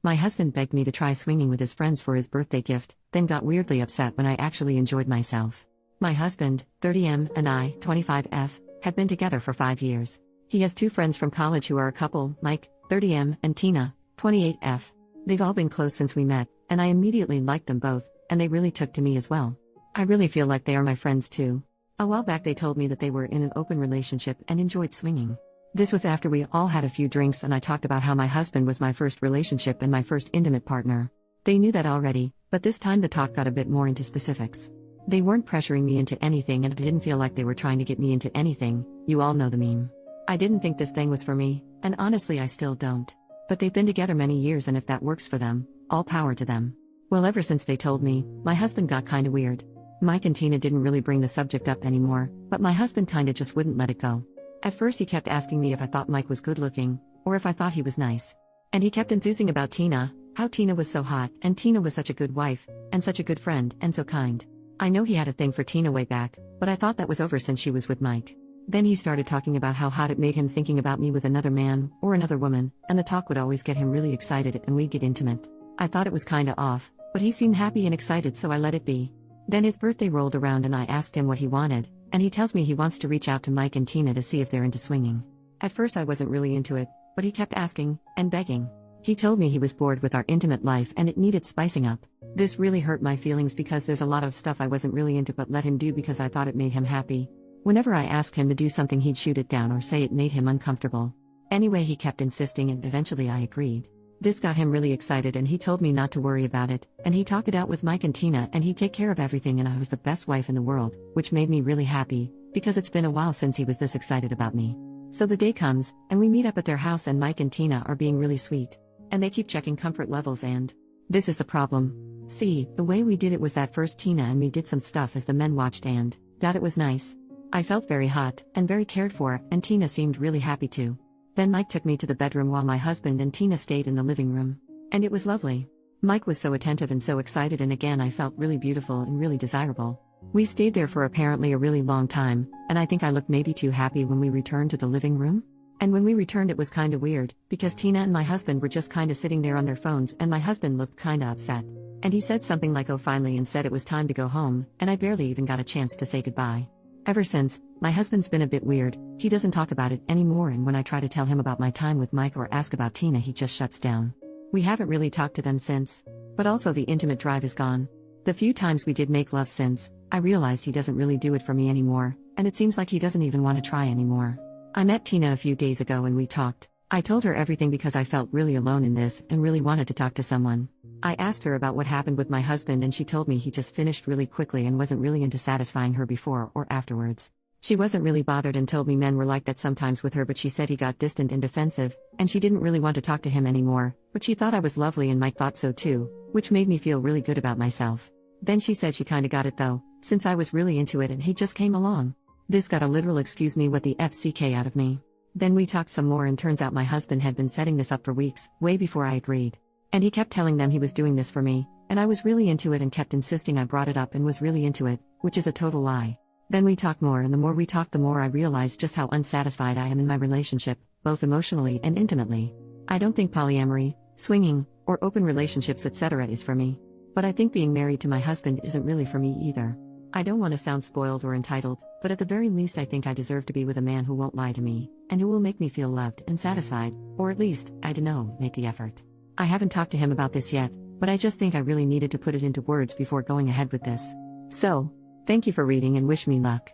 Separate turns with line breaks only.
My husband begged me to try swinging with his friends for his birthday gift, then got weirdly upset when I actually enjoyed myself. My husband, 30M, and I, 25F, have been together for 5 years. He has 2 friends from college who are a couple, Mike, 30M, and Tina, 28F. They've all been close since we met, and I immediately liked them both, and they really took to me as well. I really feel like they are my friends too. A while back they told me that they were in an open relationship and enjoyed swinging. This was after we all had a few drinks and I talked about how my husband was my first relationship and my first intimate partner. They knew that already, but this time the talk got a bit more into specifics. They weren't pressuring me into anything and I didn't feel like they were trying to get me into anything. You all know the meme. I didn't think this thing was for me, and honestly I still don't. But they've been together many years and if that works for them, all power to them. Well, ever since they told me, my husband got kinda weird. Mike and Tina didn't really bring the subject up anymore, but my husband kinda just wouldn't let it go. At first he kept asking me if I thought Mike was good looking, or if I thought he was nice. And he kept enthusing about Tina, how Tina was so hot, and Tina was such a good wife, and such a good friend, and so kind. I know he had a thing for Tina way back, but I thought that was over since she was with Mike. Then he started talking about how hot it made him thinking about me with another man, or another woman, and the talk would always get him really excited and we'd get intimate. I thought it was kinda off, but he seemed happy and excited so I let it be. Then his birthday rolled around and I asked him what he wanted, and he tells me he wants to reach out to Mike and Tina to see if they're into swinging. At first I wasn't really into it, but he kept asking, and begging. He told me he was bored with our intimate life and it needed spicing up. This really hurt my feelings because there's a lot of stuff I wasn't really into but let him do because I thought it made him happy. Whenever I asked him to do something he'd shoot it down or say it made him uncomfortable. Anyway, he kept insisting and eventually I agreed. This got him really excited and he told me not to worry about it, and he talked it out with Mike and Tina and he'd take care of everything and I was the best wife in the world, which made me really happy, because it's been a while since he was this excited about me. So the day comes, and we meet up at their house and Mike and Tina are being really sweet. And they keep checking comfort levels and this is the problem. See, the way we did it was that first Tina and me did some stuff as the men watched and that it was nice. I felt very hot, and very cared for, and Tina seemed really happy too. Then Mike took me to the bedroom while my husband and Tina stayed in the living room. And it was lovely. Mike was so attentive and so excited and again I felt really beautiful and really desirable. We stayed there for apparently a really long time, and I think I looked maybe too happy when we returned to the living room. And when we returned it was kinda weird, because Tina and my husband were just kinda sitting there on their phones and my husband looked kinda upset. And he said something like oh finally and said it was time to go home, and I barely even got a chance to say goodbye. Ever since, my husband's been a bit weird. He doesn't talk about it anymore and when I try to tell him about my time with Mike or ask about Tina he just shuts down. We haven't really talked to them since. But also the intimate drive is gone. The few times we did make love since, I realized he doesn't really do it for me anymore, and it seems like he doesn't even want to try anymore. I met Tina a few days ago and we talked. I told her everything because I felt really alone in this and really wanted to talk to someone. I asked her about what happened with my husband and she told me he just finished really quickly and wasn't really into satisfying her before or afterwards. She wasn't really bothered and told me men were like that sometimes with her, but she said he got distant and defensive, and she didn't really want to talk to him anymore, but she thought I was lovely and Mike thought so too, which made me feel really good about myself. Then she said she kinda got it though, since I was really into it and he just came along. This got a literal excuse me what the FCK out of me. Then we talked some more and turns out my husband had been setting this up for weeks, way before I agreed. And he kept telling them he was doing this for me, and I was really into it and kept insisting I brought it up and was really into it, which is a total lie. Then we talked more and the more we talked the more I realized just how unsatisfied I am in my relationship, both emotionally and intimately. I don't think polyamory, swinging, or open relationships etc. is for me. But I think being married to my husband isn't really for me either. I don't want to sound spoiled or entitled, but at the very least I think I deserve to be with a man who won't lie to me, and who will make me feel loved and satisfied, or at least, I don't know, make the effort. I haven't talked to him about this yet, but I just think I really needed to put it into words before going ahead with this. So, thank you for reading and wish me luck.